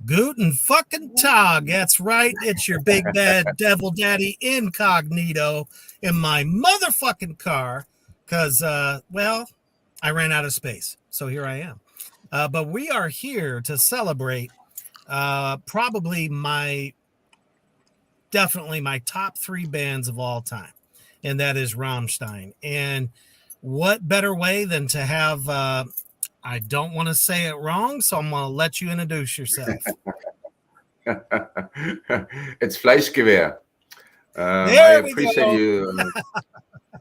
Guten fucking Tag. That's right. It's your big bad devil daddy incognito in my motherfucking car because, well, I ran out of space. So here I am. But we are here to celebrate probably definitely my top three bands of all time. And that is Rammstein. And what better way than to have... I don't want to say it wrong, so I'm going to let you introduce yourself. It's FleischgewehR. I appreciate you.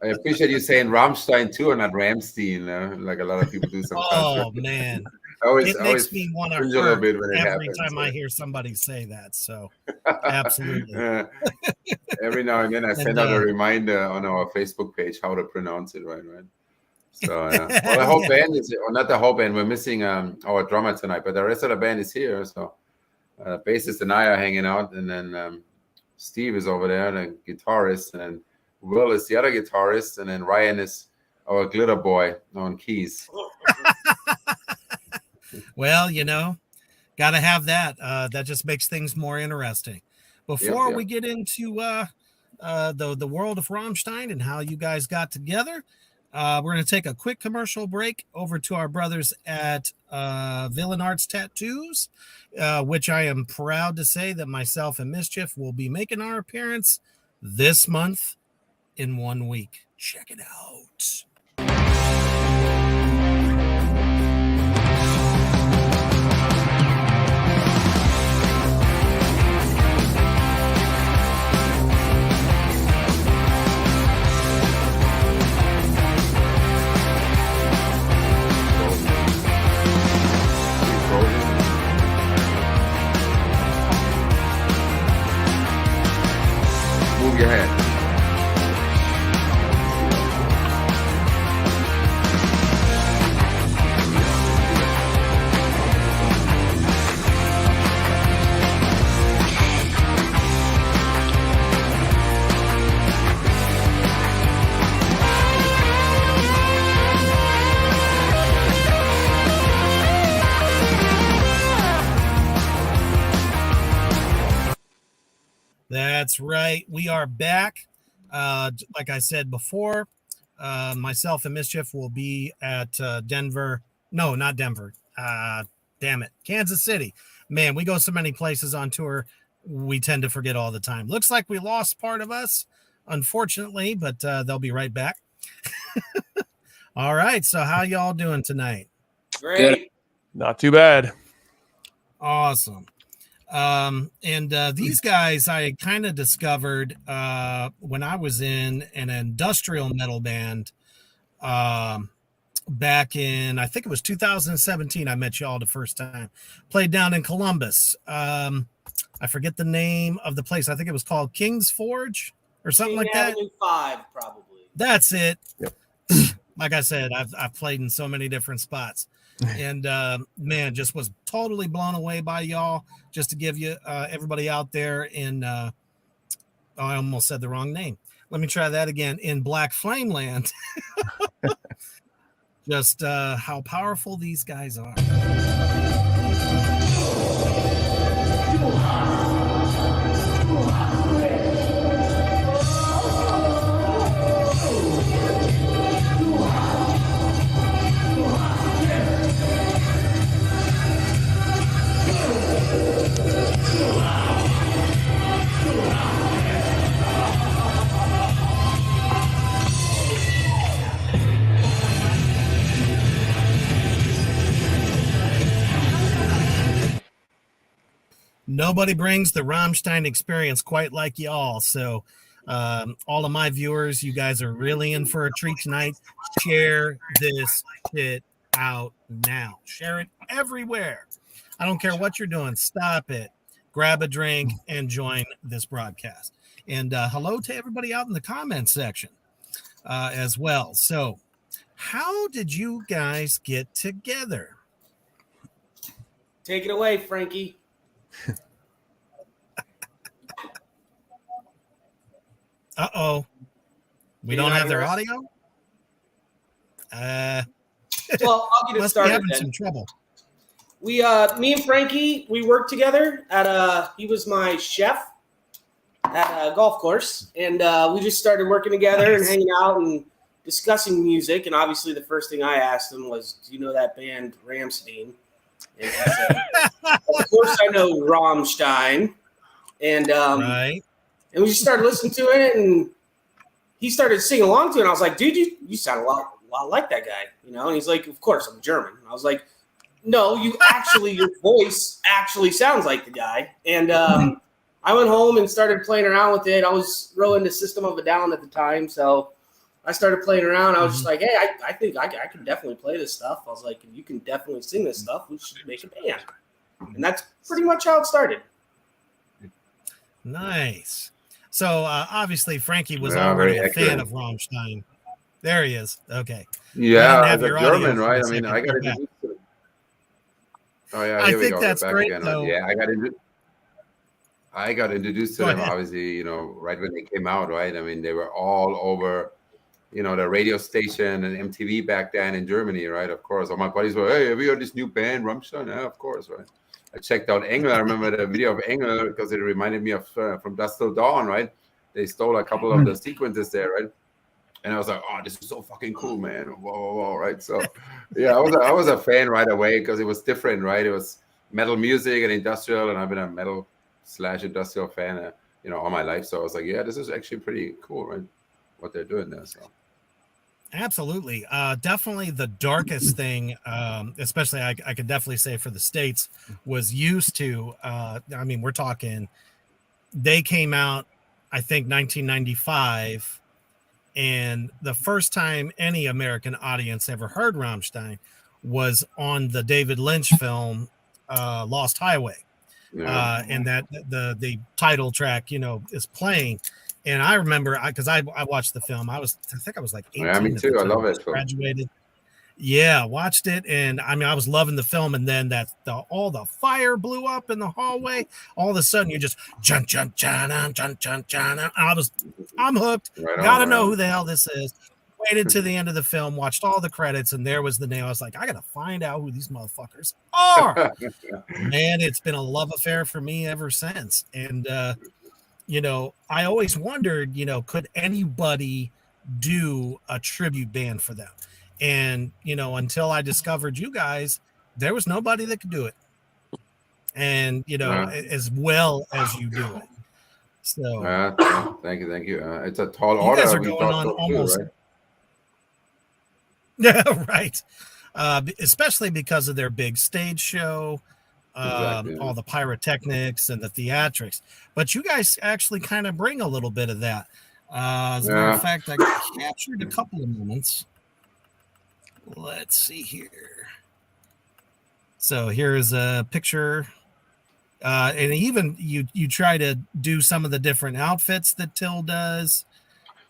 I appreciate you saying Rammstein too, and not Ramstein, like a lot of people do sometimes. Oh man, it makes me want to hurt every time I hear somebody say that. So, absolutely. Every now and then, I send out a reminder on our Facebook page how to pronounce it right. So, well, the whole band is, or not the whole band. We're missing our drummer tonight, but the rest of the band is here. So, bassist and I are hanging out, and then Steve is over there, the guitarist, and then Will is the other guitarist, and then Ryan is our glitter boy on keys. Well, got to have that. That just makes things more interesting. Before we get into the world of Rammstein and how you guys got together, we're going to take a quick commercial break over to our brothers at Villain Arts Tattoos, which I am proud to say that myself and Mischief will be making our appearance this month in 1 week. Check it out. Move your head. That's right. We are back. Like I said before, myself and Mischief will be at Denver. No, not Denver. Damn it. Kansas City. Man, we go so many places on tour. We tend to forget all the time. Looks like we lost part of us, unfortunately, but they'll be right back. All right. So how y'all doing tonight? Great. Good. Not too bad. Awesome. These guys I kind of discovered when I was in an industrial metal band back in, I think it was 2017. I met y'all the first time. Played down in Columbus. I forget the name of the place. I think it was called King's Forge or something like that. Avenue 5, probably. That's it. Yep. Like I said, I've played in so many different spots. And man, just was totally blown away by y'all. Just to give you everybody out there in I almost said the wrong name. Let me try that again. In Black Flame Land. Just how powerful these guys are. nobody brings the Rammstein experience quite like y'all. So all of my viewers, you guys are really in for a treat tonight. Share this shit out now. Share it everywhere. I don't care what you're doing. Stop it. Grab a drink and join this broadcast. And hello to everybody out in the comments section as well. So how did you guys get together? Take it away, Frankie. Uh-oh. We don't have their audio? Well, I'll get it started. Having some trouble. Me and Frankie, we worked together at he was my chef at a golf course, and we just started working together and hanging out and discussing music. And obviously, the first thing I asked him was, "Do you know that band Rammstein?" And he said, "Of course, I know Rammstein." And right. And we just started listening to it, and he started singing along to it. And I was like, "Dude, you sound a lot like that guy, you know?" And he's like, "Of course, I'm German." And I was like, "No, your voice actually sounds like the guy." And I went home and started playing around with it. I was real into System of a Down at the time, so I started playing around. I was just like, "Hey, I think I can definitely play this stuff." I was like, "You can definitely sing this stuff. We should make a band." And that's pretty much how it started. Nice. So obviously Frankie was already a fan of Rammstein. There he is. Okay. Yeah, as a German, right? I mean, I got introduced to it. Oh yeah, I think that's great. Though. Yeah, I got introduced to them, obviously, you know, right when they came out, right? I mean, they were all over, you know, the radio station and MTV back then in Germany, right? Of course. All my buddies were, "Hey, have you heard this new band, Rammstein?" Yeah, of course, right? I checked out Engel. I remember the video of Engel because it reminded me of From Dusk Till Dawn, right? They stole a couple of the sequences there, right? And I was like, "Oh, this is so fucking cool, man!" Whoa, right? So, yeah, I was a fan right away because it was different, right? It was metal music and industrial, and I've been a metal/industrial fan, you know, all my life. So I was like, "Yeah, this is actually pretty cool, right? What they're doing there." So. Absolutely. Definitely the darkest thing, especially I could definitely say for the States, was used to, I mean, we're talking, they came out, I think, 1995, and the first time any American audience ever heard Rammstein was on the David Lynch film, Lost Highway. Yeah. And that the title track, you know, is playing. And I remember, because I watched the film. I think I was like 18. Yeah, me too. I love it. Graduated. Yeah, watched it, and I mean, I was loving the film. And then all the fire blew up in the hallway. All of a sudden, you just jun jun jun jun jun jun. I'm hooked. Gotta know who the hell this is. Waited to the end of the film, watched all the credits, and there was the name. I was like, I gotta find out who these motherfuckers are. Man, it's been a love affair for me ever since. And you know, I always wondered, you know, could anybody do a tribute band for them? And, you know, until I discovered you guys, there was nobody that could do it. And, you know, as well as you do it. So thank you. It's a tall order. You guys are going on almost. Too, right? Yeah, right. Especially because of their big stage show. Exactly. All the pyrotechnics and the theatrics, but you guys actually kind of bring a little bit of that. As a matter of fact, I captured a couple of moments. Let's see here. So here's a picture, and even you try to do some of the different outfits that Till does.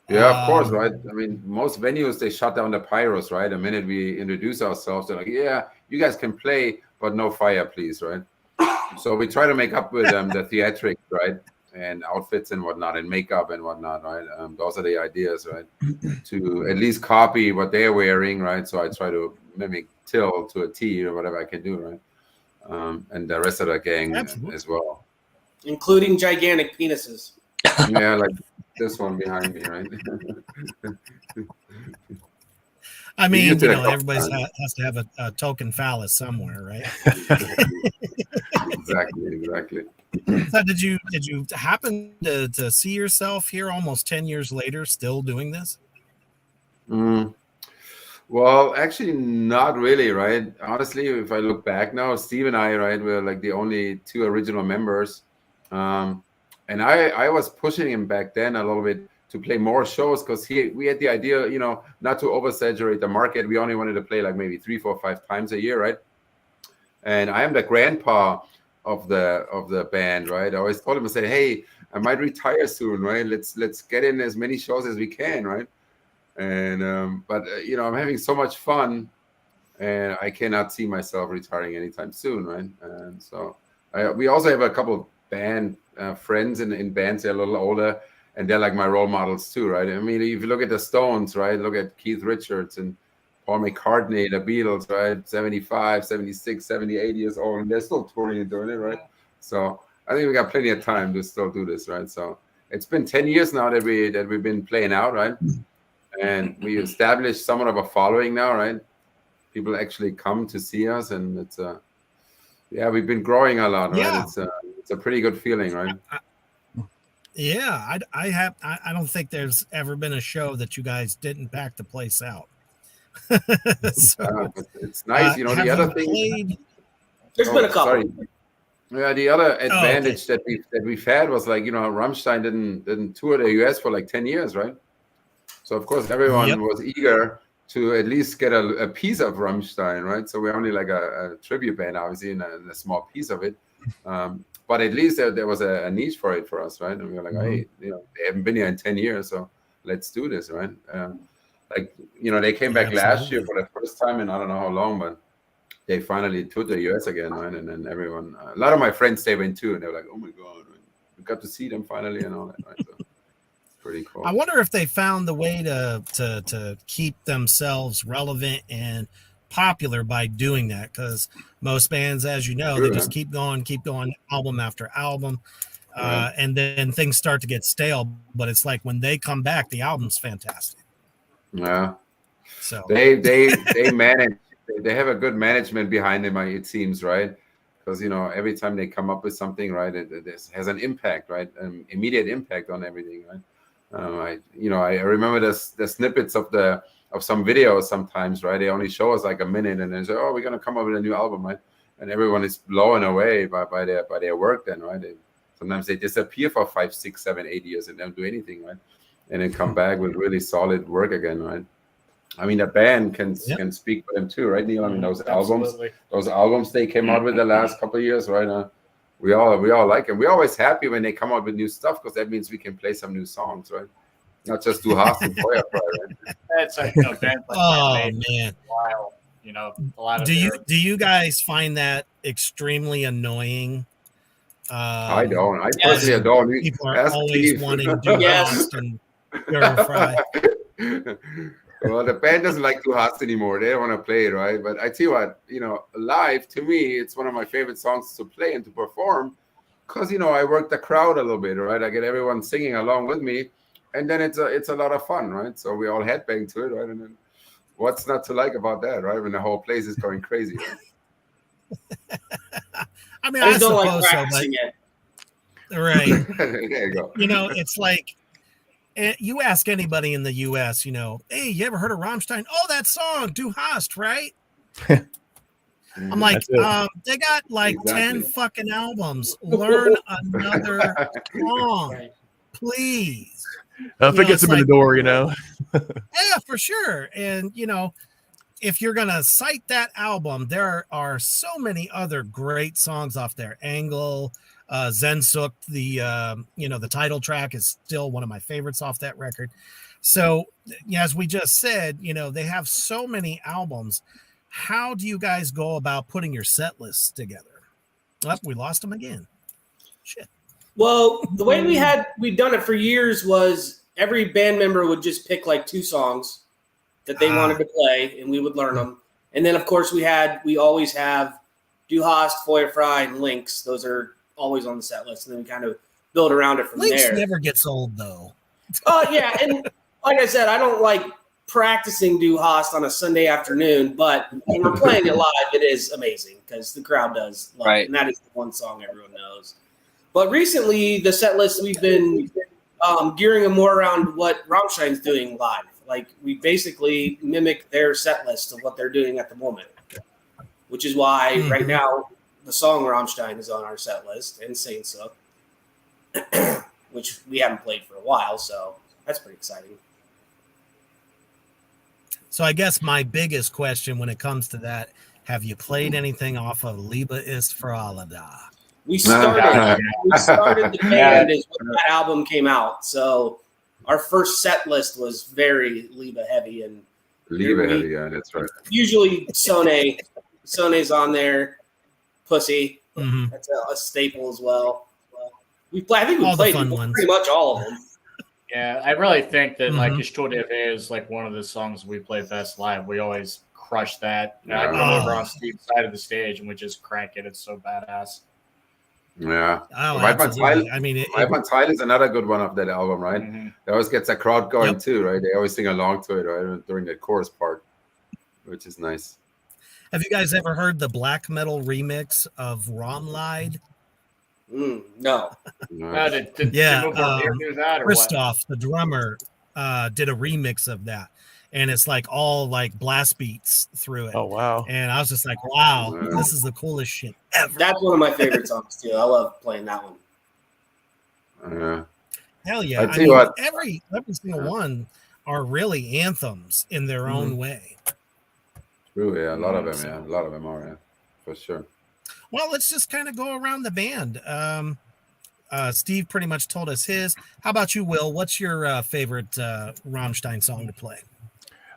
Yeah, of course, right? I mean, most venues, they shut down the pyros, right? The minute we introduce ourselves, they're like, "Yeah, you guys can play, but no fire, please," right? So we try to make up with them the theatrics, right? And outfits and whatnot, and makeup and whatnot, right? Those are the ideas, right? To at least copy what they're wearing, right? So I try to mimic Till to a T or whatever I can do, right? And the rest of the gang as well. Including gigantic penises. Yeah, like this one behind me, right? I mean, you know, everybody has to have a token phallus somewhere, right? Exactly. So did you happen to see yourself here almost 10 years later still doing this? Well, actually, not really, right? Honestly, if I look back now, Steve and I, right, were like the only two original members. And I was pushing him back then a little bit to play more shows because we had the idea, not to oversaturate the market. We only wanted to play like maybe 3, 4, 5 times a year, right? And I am the grandpa of the band, right? I always told him, I said, hey, I might retire soon, right? Let's get in as many shows as we can, right? And but I'm having so much fun, and I cannot see myself retiring anytime soon, right? And so we also have a couple of band friends in bands that are a little older, and they're like my role models too, right? I mean, if you look at the Stones, right? Look at Keith Richards and Paul McCartney, the Beatles, right? 75, 76, 78 years old, and they're still touring and doing it, right? So I think we got plenty of time to still do this, right? So it's been 10 years now that we've been playing out, right? And we established somewhat of a following now, right? People actually come to see us, and it's we've been growing a lot, right? It's a pretty good feeling, right? I don't think there's ever been a show that you guys didn't pack the place out. So, it's nice, the other thing. There's been a couple. Sorry. Yeah, the other advantage that we've had was like Rammstein didn't tour the US for like 10 years, right? So of course everyone was eager to at least get a piece of Rammstein, right? So we're only like a tribute band, obviously, and a small piece of it. But at least there was a niche for it for us, right? And we were like, hey, they haven't been here in 10 years, so let's do this, right? They came back last year for the first time in I don't know how long, but they finally toured the US again, right? And then everyone, a lot of my friends, they went too, and they were like, oh my God, we got to see them finally and all that, right? So, pretty cool. I wonder if they found the way to keep themselves relevant and popular by doing that, because most bands, as you know, they just keep going, album after album, and then things start to get stale. But it's like when they come back, the album's fantastic. Yeah. So they manage. They have a good management behind them, it seems, right? Because every time they come up with something, right, it has an impact, right, an immediate impact on everything, right? I remember the snippets of some videos sometimes, right? They only show us like a minute, and then say, "Oh, we're gonna come up with a new album," right? And everyone is blown away by their work. Then, right? Sometimes they disappear for 5, 6, 7, 8 years and don't do anything, right? And then come back with really solid work again, right? I mean, the band can speak for them too, right, Neil? I mean, those albums they came out with the last couple of years, right? We all like them. We're always happy when they come out with new stuff because that means we can play some new songs, right? Not just do Haas and Feuerfrei, right? That's like bands like man, while a lot of. Do you guys find that extremely annoying? I don't. I personally don't. People are always wanting to do Haas and Feuerfrei. Well, the band doesn't like to Haas anymore. They don't want to play it, right? But I tell you what, live, to me, it's one of my favorite songs to play and to perform because, I work the crowd a little bit, right? I get everyone singing along with me, and then it's a lot of fun, right? So we all headbang to it, right? And then what's not to like about that, right? When the whole place is going crazy, right? I mean, I don't like suppose practicing it. Right. There you go. It's like, you ask anybody in the U.S., hey, you ever heard of Rammstein? Oh, that song, Du Hast, right? I'm like, they got like 10 fucking albums. Learn another song, please. If it gets them in the door, Yeah, for sure. And, if you're going to cite that album, there are so many other great songs off there. Angle, Zensuk, the title track is still one of my favorites off that record. So as we just said, they have so many albums. How do you guys go about putting your set lists together? Oh, we lost them again. Shit. Well, the way we'd done it for years was every band member would just pick like 2 songs that they wanted to play, and we would learn them. And then of course we always have Du Hast, Feuerfrei, and Lynx. Those are always on the set list, and then we kind of build around it from Lynx there. Never gets old though. Yeah, and like I said, I don't like practicing Du Hast on a Sunday afternoon, but when we're playing it live, it is amazing because the crowd does love it, and that is the one song everyone knows. But recently, the set list we've been gearing them more around what Rammstein's doing live. Like we basically mimic their set list of what they're doing at the moment, which is why right now the song Rammstein is on our set list and Saints Up, which we haven't played for a while, so that's pretty exciting. So I guess my biggest question when it comes to that, have you played anything off of Liebe ist für alle da? We started the band is when that album came out. So our first set list was very Liebe heavy, and Liebe heavy, yeah, that's right. Usually Sone's on there, Pussy. That's a staple as well. I think we played pretty much all of them. Yeah, I really think that like Gestorte is like one of the songs we play best live. We always crush that. I come over on Steve's side of the stage and we just crank it. It's so badass. Yeah. Absolutely. I mean, Weidmann Teil is another good one of that album, right? It always gets a crowd going too, right? They always sing along to it, right? During the chorus part, which is nice. Have you guys ever heard the black metal remix of Romlied? No. Did do that or Christoph, the drummer, did a remix of that. And it's like all like blast beats through it. Oh, wow. And I was just like, wow, this is the coolest shit ever. That's one of my favorite songs too. I love playing that one. Hell yeah. I mean, every single one are really anthems in their own way. True, yeah. A lot of them, yeah. A lot of them are, yeah. For sure. Well, let's just kind of go around the band. Steve pretty much told us his. How about you, Will? What's your favorite Rammstein song to play?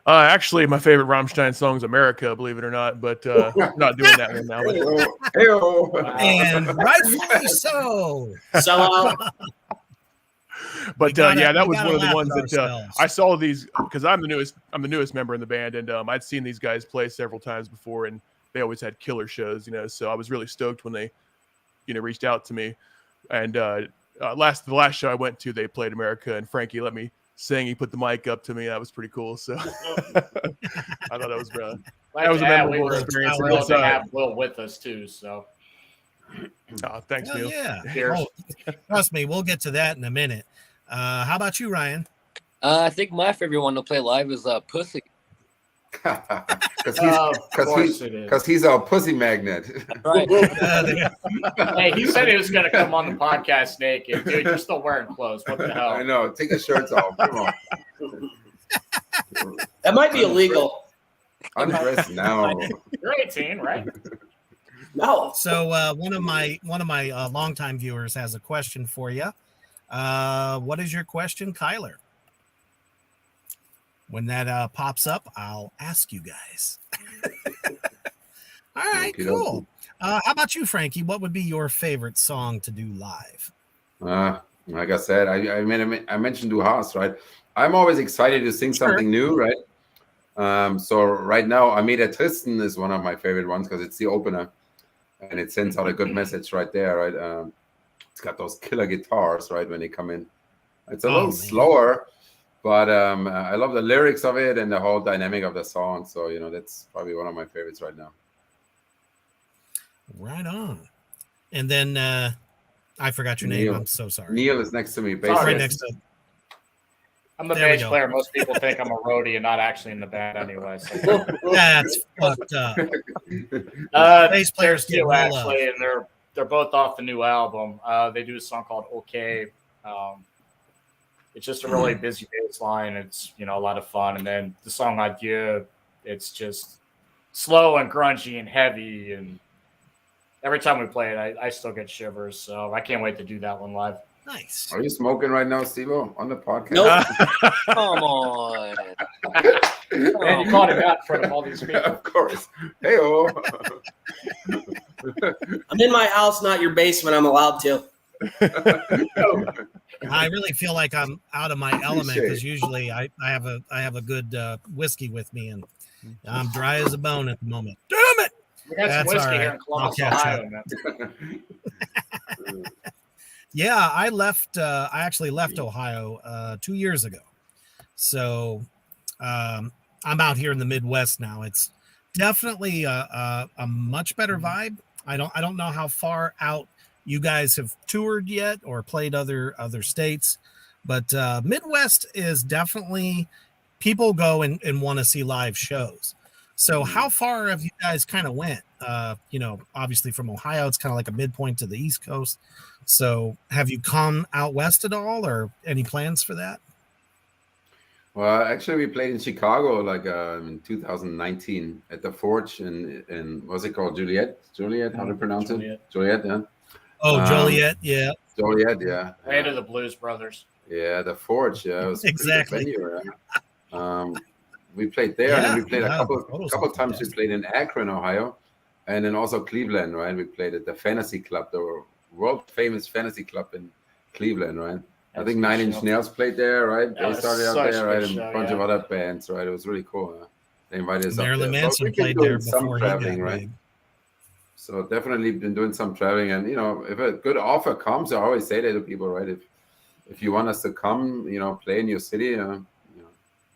Actually, my favorite Rammstein song is America, believe it or not, but I'm not doing that one now. And rightfully so. But yeah, that was one of the ones that I saw these because I'm the newest member in the band, and I'd seen these guys play several times before, and they always had killer shows, so I was really stoked when they, reached out to me. And the last show I went to, they played America, and Frankie let me sing. He put the mic up to me. That was pretty cool. So I thought that was a memorable experience. We also have Will with us too. So thanks, Neil. Yeah. Trust me, we'll get to that in a minute. How about you, Ryan? I think my favorite one to play live is Pussy. Because he's a pussy magnet. Right. Hey, he said he was going to come on the podcast naked. Dude, you're still wearing clothes. What the hell? I know. Take your shirts off. Come on. That might be illegal. Undress now. You're 18, right? No. So one of my longtime viewers has a question for you. What is your question, Kyler? When that pops up, I'll ask you guys. All right, cool. How about you, Frankie? What would be your favorite song to do live? Like I said, I mentioned Du Hast, right? I'm always excited to sing something new, right? So right now, Ameda Tristan is one of my favorite ones because it's the opener, and it sends out a good message right there, right? It's got those killer guitars, right, when they come in. It's a little slower, but I love the lyrics of it and the whole dynamic of the song. So, that's probably one of my favorites right now. Right on. And then I forgot your name. I'm so sorry. Neil is next to me. Right next to. I'm the bass player. Most people think I'm a roadie and not actually in the band anyway. So. That's fucked up. Bass players do actually, and they're both off the new album. They do a song called "Okay." It's just a really busy bass line. It's a lot of fun, and then the song "Adieu," it's just slow and grungy and heavy, and every time we play it, I still get shivers. So I can't wait to do that one live. Nice. Are you smoking right now, Steve-O, on the podcast? Nope. Come on. And you called him out in front of all these people. Of course. Hey-o. I'm in my house, not your basement. I'm allowed to. I really feel like I'm out of my element because usually I have a good whiskey with me, and I'm dry as a bone at the moment. Damn it! We got some whiskey here in Columbus, Ohio, man. Yeah, I actually left Ohio 2 years ago. So I'm out here in the Midwest now. It's definitely a much better vibe. I don't know how far out you guys have toured yet or played other states, but Midwest is definitely people go and want to see live shows. So how far have you guys kind of went? Obviously from Ohio, it's kind of like a midpoint to the East Coast. So have you come out west at all, or any plans for that? Well, actually, we played in Chicago in 2019 at the Forge in what's it called? Joliet, how to pronounce it? Joliet, yeah. Oh, Joliet, yeah. Joliet, yeah. Land of the Blues Brothers. Yeah, the Forge, yeah. It was exactly. Venue, yeah. We played there, and then we played a couple times. We played in Akron, Ohio, and then also Cleveland, right? We played at the Fantasy Club, the world famous Fantasy Club in Cleveland, right? I think 9 Inch Nails played there, right? They started out there, right? And a bunch of other bands, right? It was really cool. Huh? They invited us Marilyn up there. Manson played there before traveling, right? Big. So definitely been doing some traveling, and if a good offer comes, I always say that to people, right? If you want us to come, play in your city,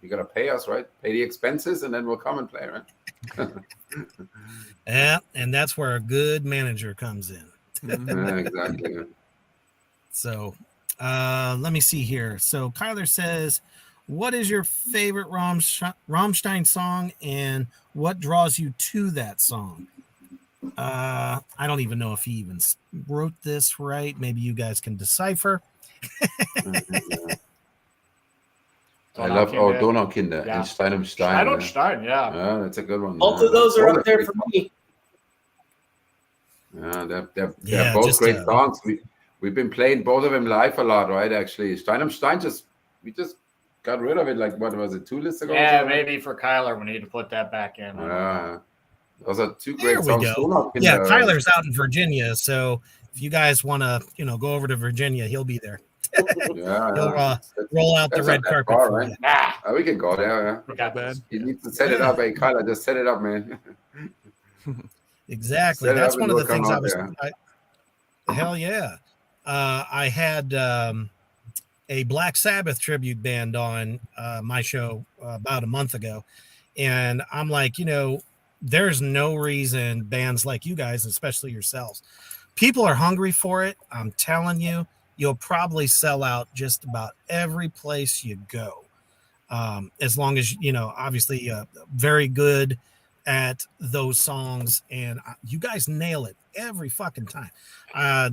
you gotta pay us, right? Pay the expenses, and then we'll come and play, right? Yeah, and that's where a good manager comes in. Yeah, exactly. So. Let me see here. So Kyler says, what is your favorite Rammstein song, and what draws you to that song? I don't even know if he even wrote this right. Maybe you guys can decipher. I love Donaukinder and Stein um Stein. Stein um Stein, yeah. Yeah, that's a good one. Both of those are up there for me. Yeah, they're both great songs. We've been playing both of them live a lot, right? Actually, Stein um Stein we just got rid of it. Like, what was it, 2 lists ago? Yeah, maybe for Kyler we need to put that back in. Those are 2 great songs. Yeah, Kyler's out in Virginia, so if you guys want to, go over to Virginia, he'll be there. Yeah, he'll roll out the red carpet. Far, right? We can go there. We got bad. You need to set it up, hey Kyler. Just set it up, man. Exactly. That's one of the things I was. Hell yeah. I had a Black Sabbath tribute band on my show about a month ago. And I'm like, there's no reason bands like you guys, especially yourselves, people are hungry for it. I'm telling you, you'll probably sell out just about every place you go. As long as, obviously very good at those songs. And you guys nail it every fucking time.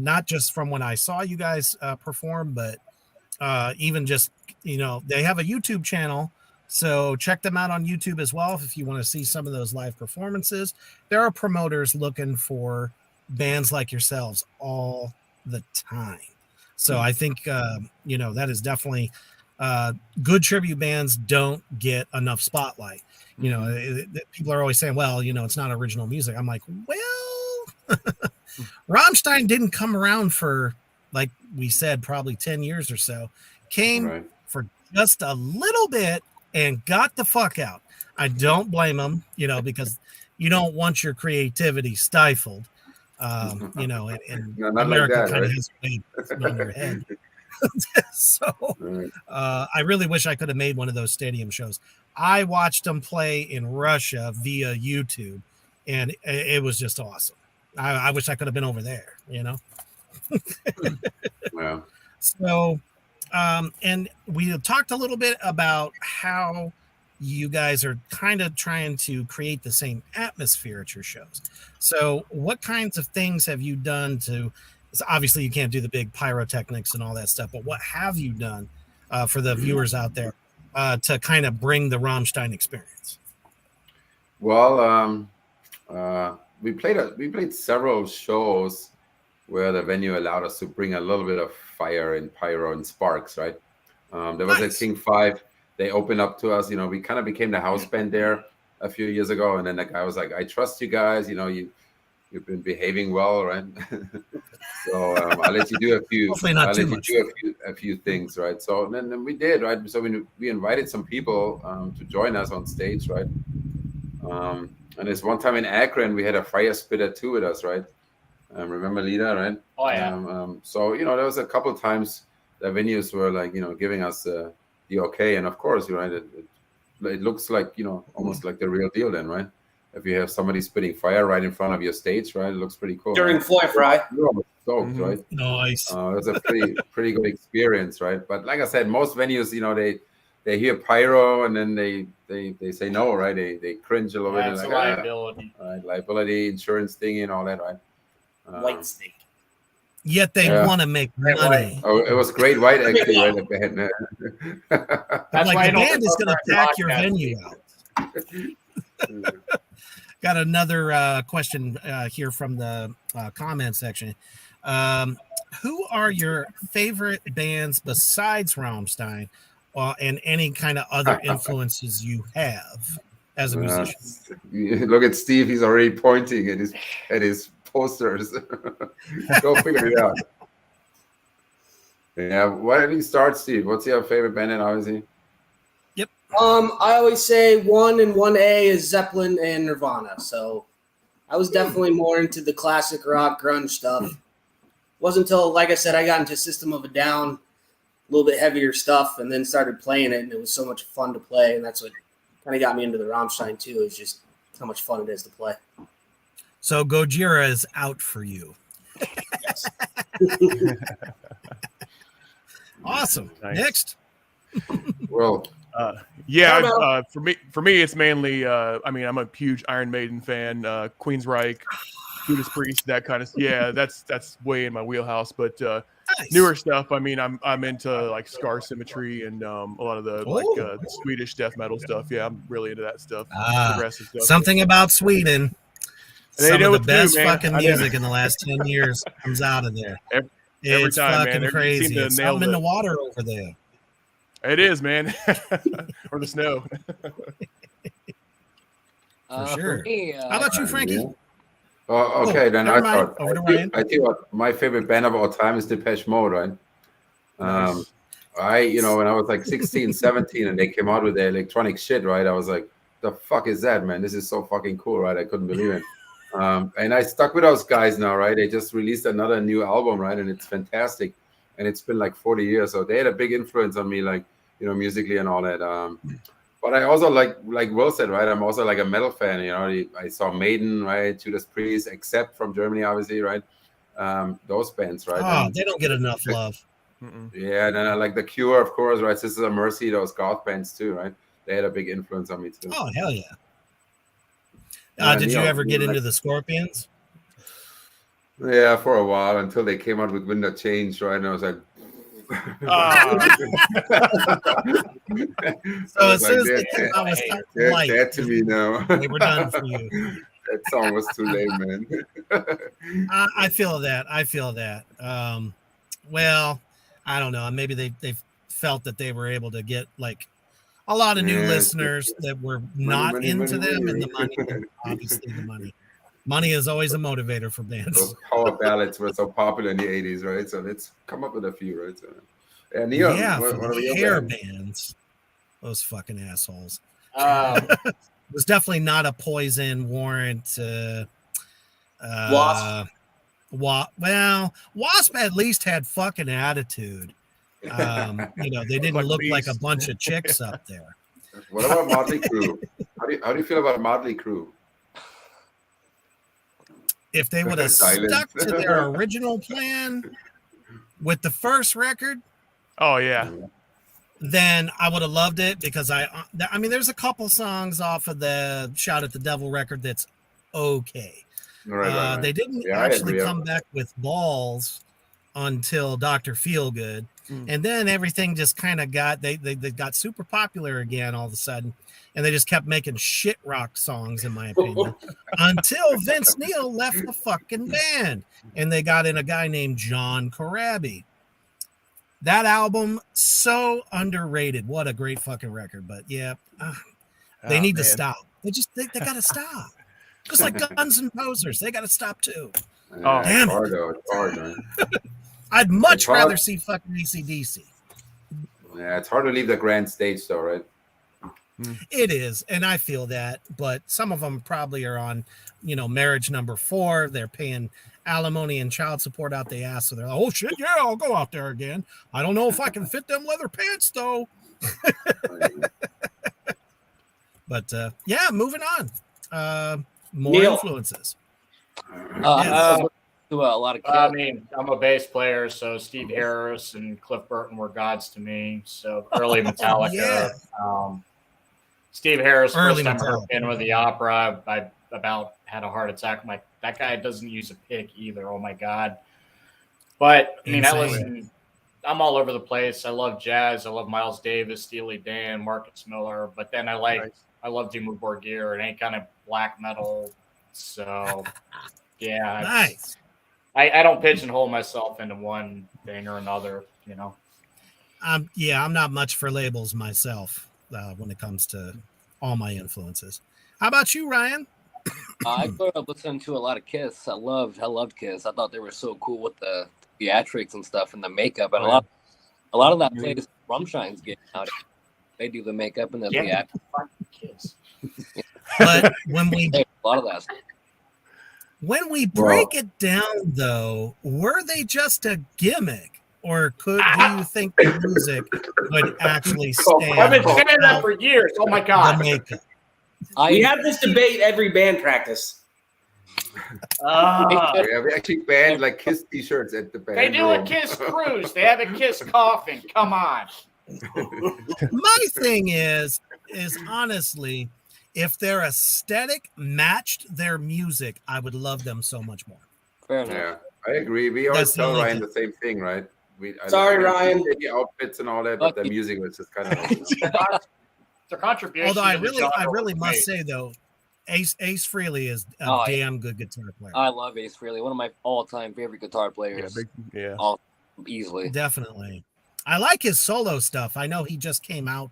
Not just from when I saw you guys perform, but even just, they have a YouTube channel. So check them out on YouTube as well if you want to see some of those live performances. There are promoters looking for bands like yourselves all the time. So I think, that is definitely good tribute bands don't get enough spotlight. People are always saying, well, it's not original music. I'm like, well, Rammstein didn't come around for, like we said, probably 10 years or so. Came for just a little bit and got the fuck out. I don't blame them, because you don't want your creativity stifled. And America kind of has weight on your head. So I really wish I could have made one of those stadium shows. I watched them play in Russia via YouTube, and it was just awesome. I wish I could have been over there, Wow. So, and we talked a little bit about how you guys are kind of trying to create the same atmosphere at your shows. So what kinds of things have you done to, obviously you can't do the big pyrotechnics and all that stuff, but what have you done for the viewers out there to kind of bring the Rammstein experience? Well, we played several shows where the venue allowed us to bring a little bit of fire and pyro and sparks, right? There was a King 5. They opened up to us. We kind of became the house band there a few years ago. And then the guy was like, I trust you guys. You've been behaving well, right? So I'll let you do a few things, right? So then we did, right? So we invited some people to join us on stage, right? And there's one time in Akron, we had a fire spitter too with us, right? Remember Lita, right? Oh, yeah. So, there was a couple of times the venues were like, giving us the okay. And of course, right, it looks like, almost like the real deal then, right? If you have somebody spitting fire right in front of your stage, right, it looks pretty cool. During Floyd Fry. You're almost stoked, right? Nice. It was a pretty good experience, right? But like I said, most venues, they hear pyro and then they say no, right? They cringe a little bit. It's Like, a liability. Liability insurance thing and all that, right? White snake. Yet they want to make money. Oh, it was Great White actually, right? That's like why the band is going to pack your venue out. Got another question here from the comment section. Who are your favorite bands besides Rammstein, and any kind of other influences you have as a musician? Look at Steve; he's already pointing at his posters. Go figure it out. Yeah, why don't you start, Steve? What's your favorite band in Aussie? Yep. I always say 1 and 1A is Zeppelin and Nirvana. So I was definitely more into the classic rock grunge stuff. Wasn't until, like I said, I got into System of a Down, a little bit heavier stuff, and then started playing it, and it was so much fun to play, and that's what kind of got me into the Rammstein too. Is just how much fun it is to play. So Gojira is out for you. Yes. Awesome. Nice. Next. Well, for me, it's mainly. I mean, I'm a huge Iron Maiden fan. Queensryche, Judas Priest, that kind of. Yeah, that's way in my wheelhouse. But Nice. newer stuff. I mean, I'm into like Scar Symmetry and a lot of the Swedish death metal stuff. Yeah, I'm really into that stuff. Progressive stuff. Something about Sweden. Some of the best man. fucking music in the last 10 years comes out of there. Every It's time, fucking man. crazy. It's something in the water over there. It is, man. Or the snow. For sure. Me, How about you, Frankie? Yeah. Oh, okay. Then never I mind. thought. Over to Ryan. I think what my favorite band of all time is Depeche Mode, right? Nice. When I was like 16, 17, and they came out with their electronic shit, right? I was like, the fuck is that, man? This is so fucking cool, right? I couldn't believe it. And I stuck with those guys now, right? They just released another new album, right? And it's fantastic. And it's been like 40 years. So they had a big influence on me, like, musically and all that. But I also, like Will said, right? I'm also like a metal fan, I saw Maiden, right? Judas Priest, except from Germany, obviously, right? Those bands, right? Oh, they don't get enough love. Yeah, and then I like The Cure, of course, right? Sisters of Mercy, those goth bands too, right? They had a big influence on me too. Oh, hell yeah. Did you ever get into the Scorpions? Yeah, for a while until they came out with Winter Change, right? And I was like, so as soon as they came out, was light. That to me now. They were done for you. That song was too late, man. I feel that. Well, I don't know. Maybe they felt that they were able to get like a lot of new listeners that were not into them, and the money, obviously the money. Money is always a motivator for bands. Those power ballads were so popular in the 80s, right? So let's come up with a few, right? So, Neil, for hair bands. Those fucking assholes. It was definitely not a Poison, Warrant. Wasp. Wasp at least had fucking attitude. They didn't look like a bunch of chicks up there. What about Motley Crue? How do you feel about Motley Crue? If they would have stuck to their original plan with the first record, then I would have loved it, because I mean, there's a couple songs off of the Shout at the Devil record that's okay. Right. They didn't actually come back with balls until Dr. Feelgood. And then everything just kind of they got super popular again all of a sudden. And they just kept making shit rock songs, in my opinion, until Vince Neil left the fucking band. And they got in a guy named John Corabi. That album, so underrated. What a great fucking record. But yeah, they need to stop. They got to stop. Just like Guns and Posers, they got to stop too. Damn it. It's hard, man. I'd much rather see fucking AC/DC. Yeah, it's hard to leave the grand stage though, right? It is, and I feel that, but some of them probably are on, marriage number 4. They're paying alimony and child support out the ass, so they're like, oh shit, yeah, I'll go out there again. I don't know if I can fit them leather pants though. But moving on. More Neil. influences. To a lot of kids. I mean, I'm a bass player, so Steve Harris and Cliff Burton were gods to me. So early Metallica. Yeah. Steve Harris, Early first time I heard Metallica. Phantom of the Opera, I about had a heart attack. I'm like, that guy doesn't use a pick either. Oh my God. But I mean, Insane. I'm all over the place. I love jazz. I love Miles Davis, Steely Dan, Marcus Miller. But then I love Dimmu Borgir and any kind of black metal. So yeah. Nice. I don't pigeonhole myself into one thing or another, you know. I'm not much for labels myself when it comes to all my influences. How about you, Ryan? I grew up listening to a lot of Kiss. I loved Kiss. I thought they were so cool with the theatrics and stuff and the makeup. And a lot of that plays Rammstein's getting out. They do the makeup and the theatrics. Kiss. But when we a lot of that stuff. When we break it down, though, were they just a gimmick, or do you think the music would actually stand? I've been saying that for years. Oh my God! The makeup. We have this debate every band practice. Yeah, we actually banned like Kiss T-shirts at the band. They do a Kiss cruise. They have a Kiss coffin. Come on. My thing is honestly, if their aesthetic matched their music, I would love them so much more. Fair enough. Yeah, I agree. We always tell Ryan the same thing, right? Sorry, Ryan. The outfits and all that, but the music was just kind of. Their contribution. Although I really must say though, Ace Frehley is a damn good guitar player. I love Ace Frehley, one of my all-time favorite guitar players. Easily. Definitely. I like his solo stuff. I know he just came out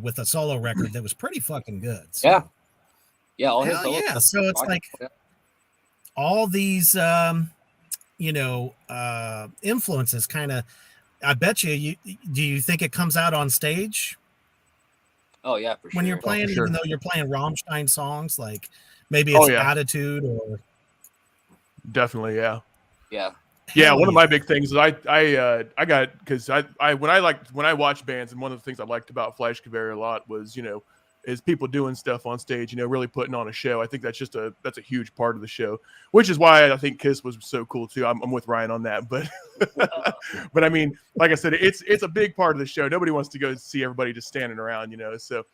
with a solo record that was pretty fucking good. So. Yeah. All his solo stuff. So it's like all these, influences kind of. I bet you. Do you think it comes out on stage? Oh yeah, for sure. When you're playing, even though you're playing Rammstein songs, like maybe it's Attitude or. Definitely, yeah. Yeah. Yeah, one of my big things is I got, because when I watch bands, and one of the things I liked about FleischgewehR a lot was, is people doing stuff on stage, really putting on a show. I think that's a huge part of the show, which is why I think Kiss was so cool too. I'm with Ryan on that, but but I mean, like I said, it's a big part of the show. Nobody wants to go see everybody just standing around, So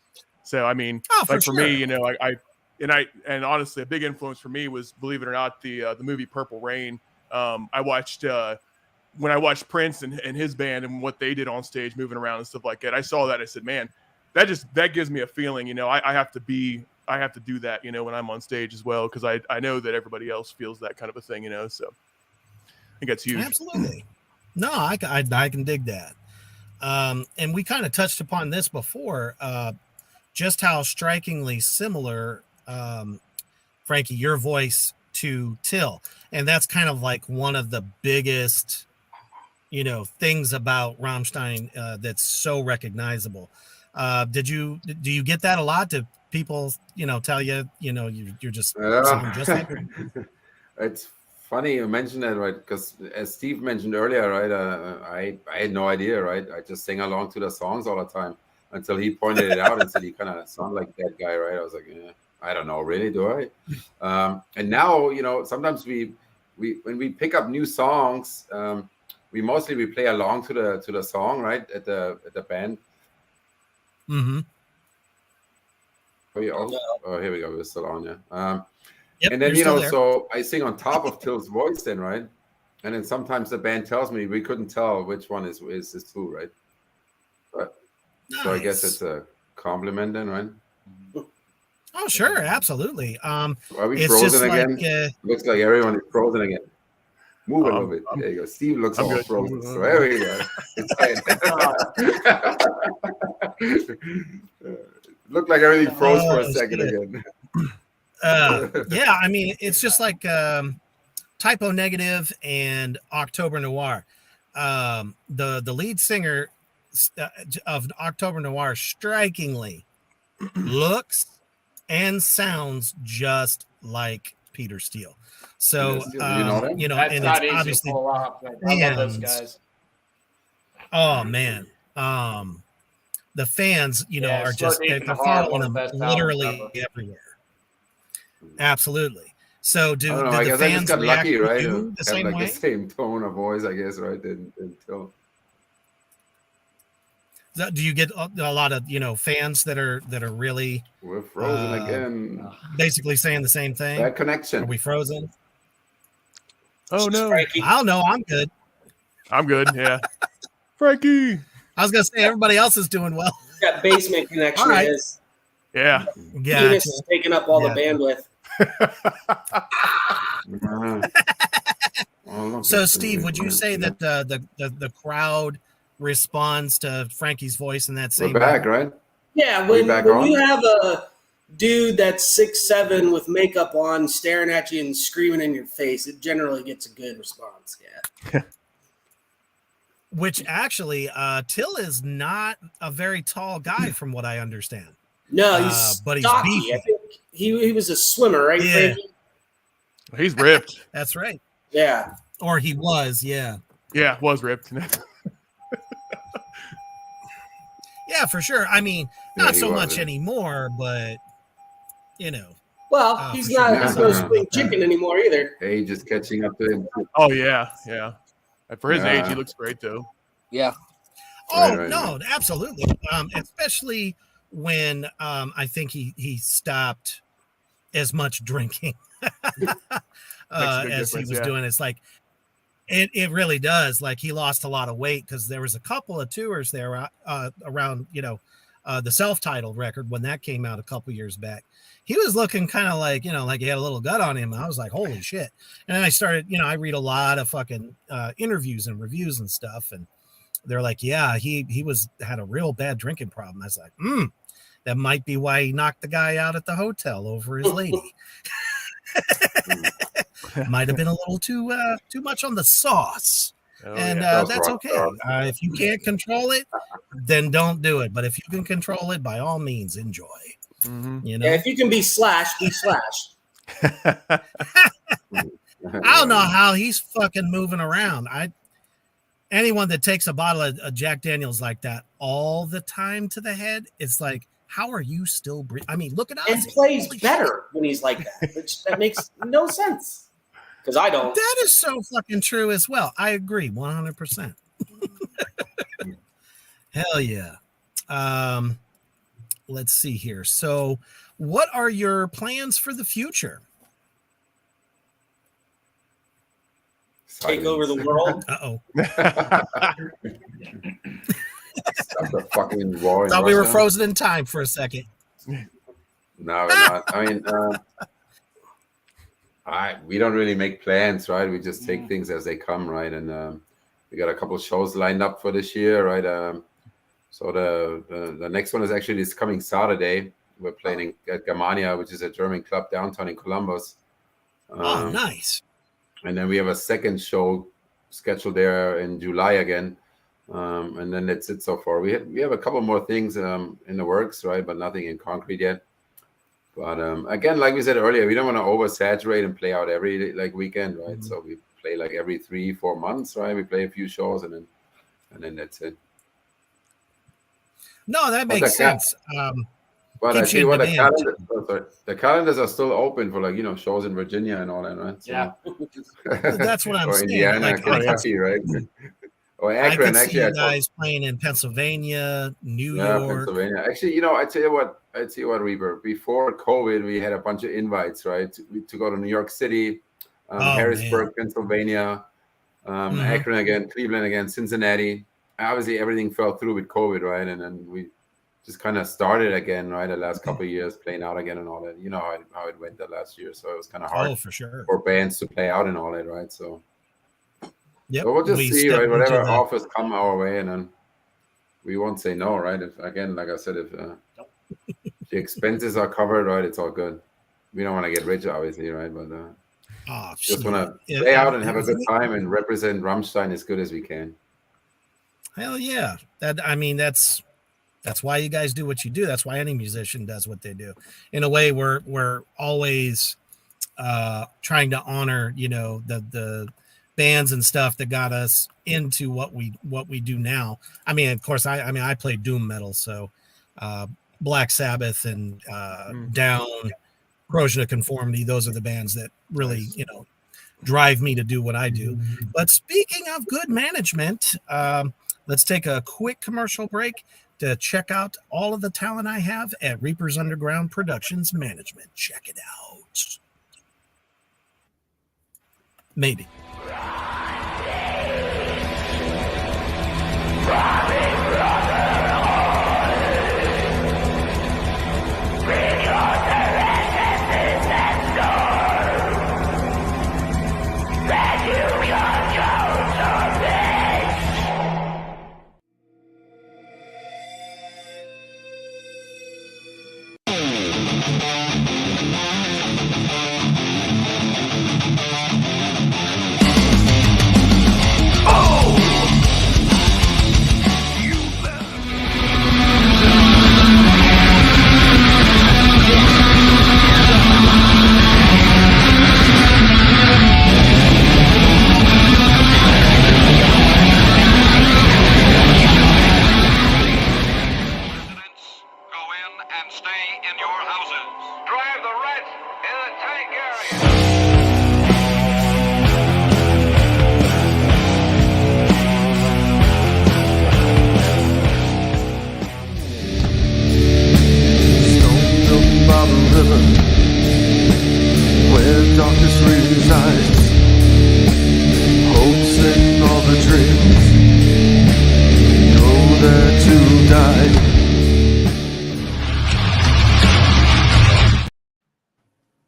I mean, for me, and honestly, a big influence for me was, believe it or not, the movie Purple Rain. I watched when I watched Prince and his band and what they did on stage, moving around and stuff like that. I saw that. I said, man, that gives me a feeling, I have to do that, when I'm on stage as well. Cause I know that everybody else feels that kind of a thing, so I think that's huge. Absolutely. No, I can dig that. And we kind of touched upon this before, just how strikingly similar, Frankie, your voice to Till. And that's kind of like one of the biggest, things about Rammstein that's so recognizable. Do you get that a lot? Do people, tell you, you're just sound just like her? It's funny you mentioned that, right? Because as Steve mentioned earlier, right, I had no idea, right? I just sang along to the songs all the time until he pointed it out and said, you kind of sound like that guy, right? I was like, yeah, I don't know, really, do I? And now, sometimes we when we pick up new songs, we play along to the song, right? At the band. Mm-hmm. Oh, here we go. We're still on, yeah. Yep, and then, so I sing on top of Till's voice then, right? And then sometimes the band tells me we couldn't tell which one is who, right? But nice. So I guess it's a compliment then, right? Oh, sure. Absolutely. Are we frozen again? Looks like everyone is frozen again. Move a little bit. There you go. Steve looks all frozen. So there we go. Looked like everything froze for a second again. Yeah, I mean, it's just like Typo Negative and October Noir. The lead singer of October Noir strikingly looks and sounds just like Peter Steele. So and it's obviously I love those guys. Oh man, the fans, are just they're following them literally everywhere. Absolutely. So I do don't know. the I guess I just fans got react lucky, to right? you the Have same like way? the same tone of voice, I guess, right? Until Do you get a lot of fans that are really we're frozen again. basically saying the same thing? Bad connection. Are we frozen? Oh no, Frankie. I don't know. I'm good. I'm good. Yeah, Frankie. I was gonna say everybody else is doing well. That basement connection All right. is. Yeah. Penis is taking up all the bandwidth. So, Steve, would you say that the crowd responds to Frankie's voice in that same We're back, manner? right? Yeah, when you have a dude that's 6'7" with makeup on staring at you and screaming in your face, it generally gets a good response. Yeah. Which actually, Till is not a very tall guy, from what I understand. No, he's but he's stocky. beefy. I think he was a swimmer, right, Yeah. Frankie? He's ripped. That's right. Yeah. Or he was, yeah. Yeah, was ripped. Yeah, for sure. I mean, not he so was, much yeah. anymore, but Well, he's not. sure. He's no spring chicken anymore either. Age is catching up to him. Oh yeah. For his age, Yeah. he looks great though. Yeah. Oh Right. no, absolutely. Especially when I think he stopped as much drinking as he was doing. It's like it really does. Like he lost a lot of weight because there was a couple of tours there around the self-titled record when that came out a couple years back. He was looking kind of like like he had a little gut on him. I was like, holy shit. And then I started, I read a lot of fucking interviews and reviews and stuff, and they're like, yeah, he had a real bad drinking problem. I was like, that might be why he knocked the guy out at the hotel over his lady. Might have been a little too much on the sauce. And that's okay. If you can't control it, then don't do it. But if you can control it, by all means, enjoy. Mm-hmm. Yeah, if you can be slashed, be slashed. I don't know how he's fucking moving around. Anyone that takes a bottle of Jack Daniels like that all the time to the head, it's like, how are you still breathing? I mean, look at us. And plays better when he's like that, which that makes no sense. Because I don't. That is so fucking true as well. I agree 100%. Hell yeah. Let's see here. So, what are your plans for the future? Take over the world. Uh-oh. Stop the fucking war in Thought we were Russia. frozen in time for a second. No, we're not. I mean, we don't really make plans, right? We just take things as they come, right? And we got a couple of shows lined up for this year, right? So the next one is actually this coming Saturday. We're playing at Germania, which is a German club downtown in Columbus. Oh, nice. And then we have a second show scheduled there in July again. And then that's it so far. We have a couple more things in the works, right? But nothing in concrete yet. But again, like we said earlier, we don't want to oversaturate and play out every weekend, right? Mm-hmm. So we play like every 3-4 months, right? We play a few shows and then that's it. No, that makes sense. But I see what the calendars are still open for shows in Virginia and all that, right? So, yeah, that's what I'm saying. Indiana, Kentucky, right? Or Akron. I could see you guys playing in Pennsylvania, New York. Pennsylvania. Actually, I tell you what, Reaper. Before COVID, we had a bunch of invites, right, to go to New York City, Harrisburg, Pennsylvania, Akron again, Cleveland again, Cincinnati. Obviously, everything fell through with COVID, right? And then we just kind of started again, right? The last couple of years, playing out again and all that. You know how it went that last year, so it was kind of hard for sure for bands to play out and all that, right? So. Yep. So we'll just see, right? Whatever offers come our way, and then we won't say no, right? If again, like I said, if the expenses are covered, right, it's all good. We don't want to get rich, obviously, right? But just want to play out and have a good time and represent Rammstein as good as we can. Hell yeah! That's why you guys do what you do. That's why any musician does what they do. In a way, we're always trying to honor, the bands and stuff that got us into what we do now. I mean, of course, I play doom metal, so Black Sabbath and Down, Corrosion of Conformity. Those are the bands that really, you know, drive me to do what I do. But speaking of good management, let's take a quick commercial break to check out all of the talent I have at Reaper's Underground Productions Management. Check it out. Maybe.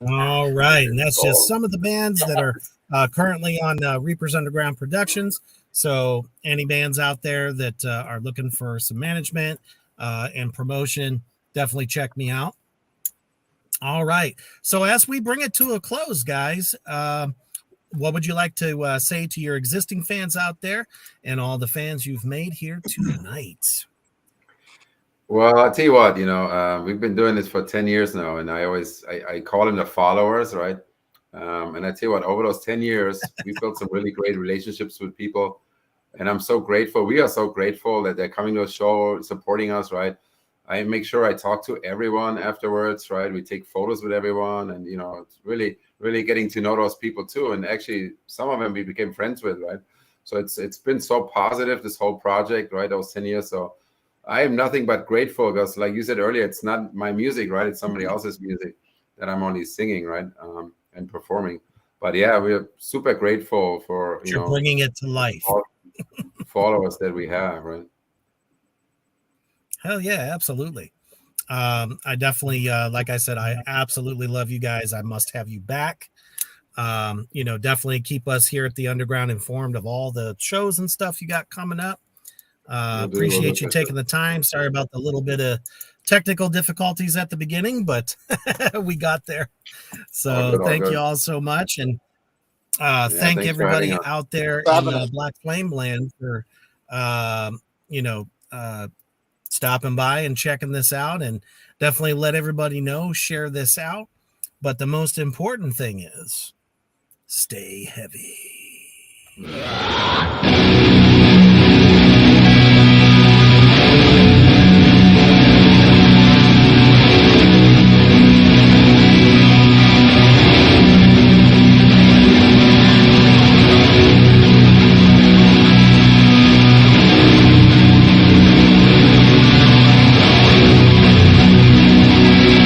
All right, and that's just some of the bands that are currently on Reaper's Underground Productions. So any bands out there that are looking for some management and promotion, definitely check me out. All right, so as we bring it to a close, guys, what would you like to say to your existing fans out there and all the fans you've made here tonight? Well, I'll tell you what, you know, we've been doing this for 10 years now, and I call them the followers, right? And I tell you what, over those 10 years, we built some really great relationships with people, and I'm so grateful. We are so grateful that they're coming to the show, supporting us, right? I make sure I talk to everyone afterwards, right? We take photos with everyone, and, you know, it's really, really getting to know those people too. And actually, some of them we became friends with, right? So it's been so positive, this whole project, right? Those 10 years. So I am nothing but grateful because, like you said earlier, it's not my music, right? It's somebody else's music that I'm only singing, right? And performing. But yeah, we're super grateful for, you know, bringing it to life. Followers that we have, right? Hell yeah, absolutely. I definitely, like I said, I absolutely love you guys. I must have you back. You know, definitely keep us here at the Underground informed of all the shows and stuff you got coming up. Appreciate you taking the time. Sorry about the little bit of technical difficulties at the beginning, but we got there. So thank you all so much. And thank everybody out there in Black Flame Land for, you know, stopping by and checking this out, and definitely let everybody know, share this out. But the most important thing is stay heavy.